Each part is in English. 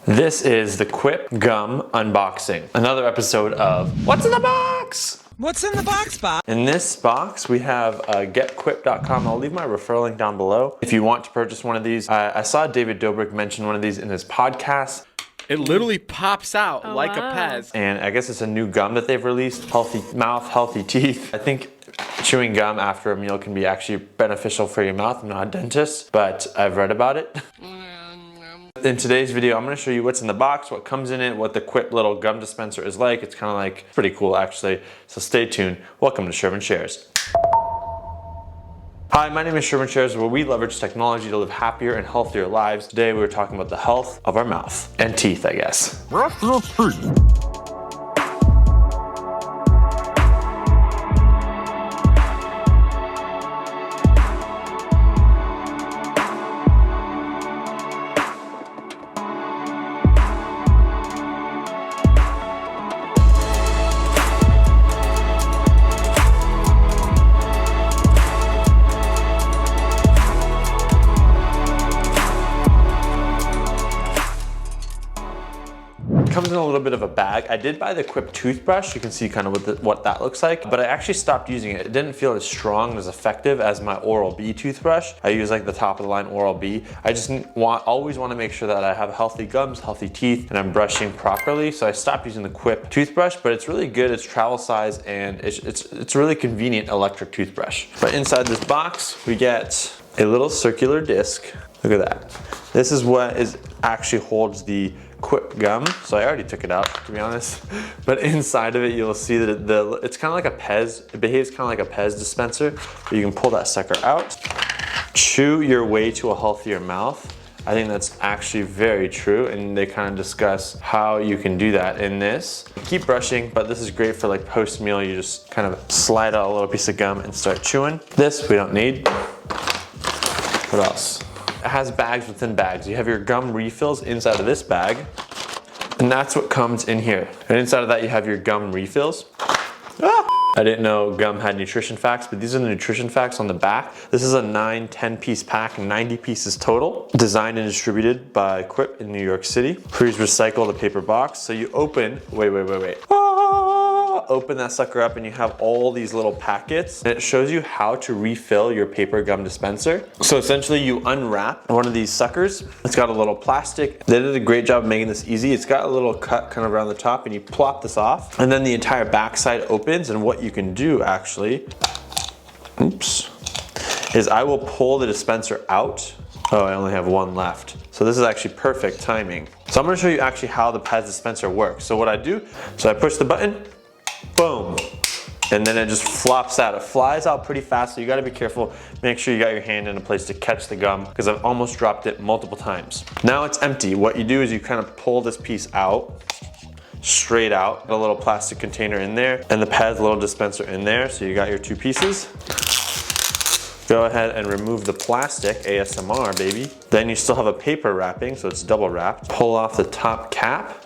This is the Quip gum unboxing. Another episode of What's in the Box? What's in the box, Bob? In this box, we have getquip.com. I'll leave my referral link down below if you want to purchase one of these. I saw David Dobrik mention one of these in his podcast. It literally pops out like a Pez. And I guess it's a new gum that they've released. Healthy mouth, healthy teeth. I think chewing gum after a meal can be actually beneficial for your mouth. I'm not a dentist, but I've read about it. In today's video, I'm going to show you what's in the box, what comes in it, what the Quip little gum dispenser is like. It's kind of like pretty cool actually, so stay tuned. Welcome to Shervin Shares. Hi, my name is Shervin Shares, where we leverage technology to live happier and healthier lives. Today we're talking about the health of our mouth and teeth, I guess. Comes in a little bit of a bag. I did buy the Quip toothbrush. You can see kind of what that looks like, but I actually stopped using it. It didn't feel as strong and as effective as my Oral-B toothbrush. I use like the top of the line Oral-B. I just always want to make sure that I have healthy gums, healthy teeth, and I'm brushing properly. So I stopped using the Quip toothbrush, but it's really good. It's travel size and it's a really convenient electric toothbrush. But inside this box, we get a little circular disc. Look at that. This is what actually holds the Quip gum. So I already took it out, to be honest. But inside of it, you'll see that it's kind of like a Pez. It behaves kind of like a Pez dispenser. But you can pull that sucker out. Chew your way to a healthier mouth. I think that's actually very true, and they kind of discuss how you can do that in this. Keep brushing, but this is great for like post-meal. You just kind of slide out a little piece of gum and start chewing. This we don't need. What else? It has bags within bags. You have your gum refills inside of this bag, and that's what comes in here. And inside of that, you have your gum refills. I didn't know gum had nutrition facts, but these are the nutrition facts on the back. This is a 9-10 piece pack, 90 pieces total. Designed and distributed by Quip in New York City. Please recycle the paper box. So you open, wait. Open that sucker up and you have all these little packets, and it shows you how to refill your paper gum dispenser. So essentially you unwrap one of these suckers. It's got a little plastic. They did a great job of making this easy. It's got a little cut kind of around the top, and you plop this off, and then the entire backside opens. And what you can do actually, is I will pull the dispenser out. Oh, I only have one left. So this is actually perfect timing. So I'm gonna show you actually how the Pez dispenser works. So what I do, I push the button, boom, and then it just flops out. It flies out pretty fast, so you gotta be careful. Make sure you got your hand in a place to catch the gum, because I've almost dropped it multiple times. Now it's empty. What you do is you kind of pull this piece out, straight out, a little plastic container in there, and the Pez little dispenser in there, so you got your two pieces. Go ahead and remove the plastic, ASMR baby. Then you still have a paper wrapping, so it's double wrapped. Pull off the top cap.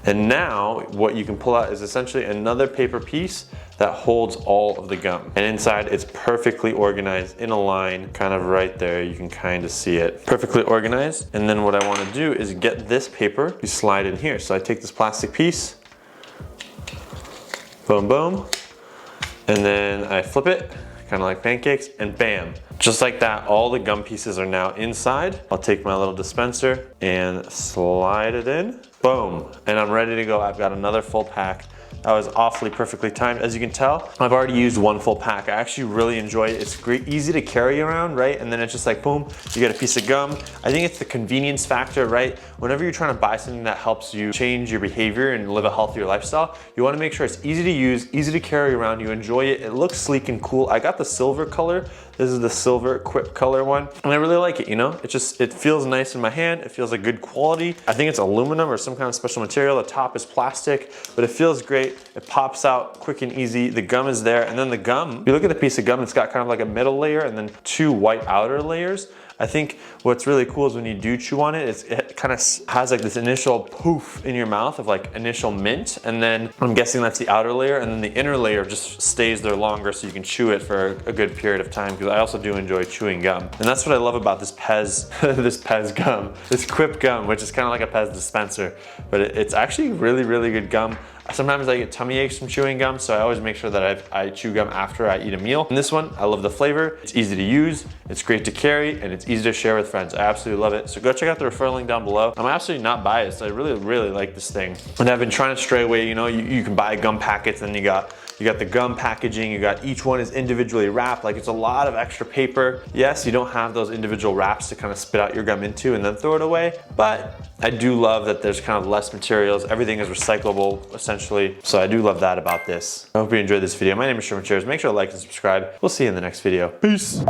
And now what you can pull out is essentially another paper piece that holds all of the gum. And inside it's perfectly organized in a line, kind of right there. You can kind of see it. Perfectly organized. And then what I want to do is get this paper, you slide in here. So I take this plastic piece, boom, boom, and then I flip it, kind of like pancakes, and bam. Just like that, all the gum pieces are now inside. I'll take my little dispenser and slide it in. Boom, and I'm ready to go. I've got another full pack. That was awfully perfectly timed. As you can tell, I've already used one full pack. I actually really enjoy it. It's great, easy to carry around, right? And then it's just like, boom, you get a piece of gum. I think it's the convenience factor, right? Whenever you're trying to buy something that helps you change your behavior and live a healthier lifestyle, you wanna make sure it's easy to use, easy to carry around, you enjoy it. It looks sleek and cool. I got the silver color. This is the silver Quip color one, and I really like it, you know? It feels nice in my hand. It feels like good quality. I think it's aluminum or some kind of special material. The top is plastic, but it feels great. It pops out quick and easy. The gum is there, and then the gum, if you look at the piece of gum, it's got kind of like a middle layer and then two white outer layers. I think what's really cool is when you do chew on it, it kind of has like this initial poof in your mouth of like initial mint, and then I'm guessing that's the outer layer, and then the inner layer just stays there longer so you can chew it for a good period of time, because I also do enjoy chewing gum. And that's what I love about this Pez, this Pez gum, this Quip gum, which is kind of like a Pez dispenser, but it's actually really, really good gum. Sometimes I get tummy aches from chewing gum, so I always make sure that I chew gum after I eat a meal. And this one, I love the flavor. It's easy to use, it's great to carry, and it's easy to share with friends. I absolutely love it. So go check out the referral link down below. I'm absolutely not biased. I really, really like this thing. And I've been trying to stray away, you know, you can buy gum packets, and you got the gum packaging, you got each one is individually wrapped. Like, it's a lot of extra paper. Yes, you don't have those individual wraps to kind of spit out your gum into and then throw it away, but I do love that there's kind of less materials. Everything is recyclable, essentially. So I do love that about this. I hope you enjoyed this video. My name is Shervin. Make sure to like and subscribe. We'll see you in the next video. Peace.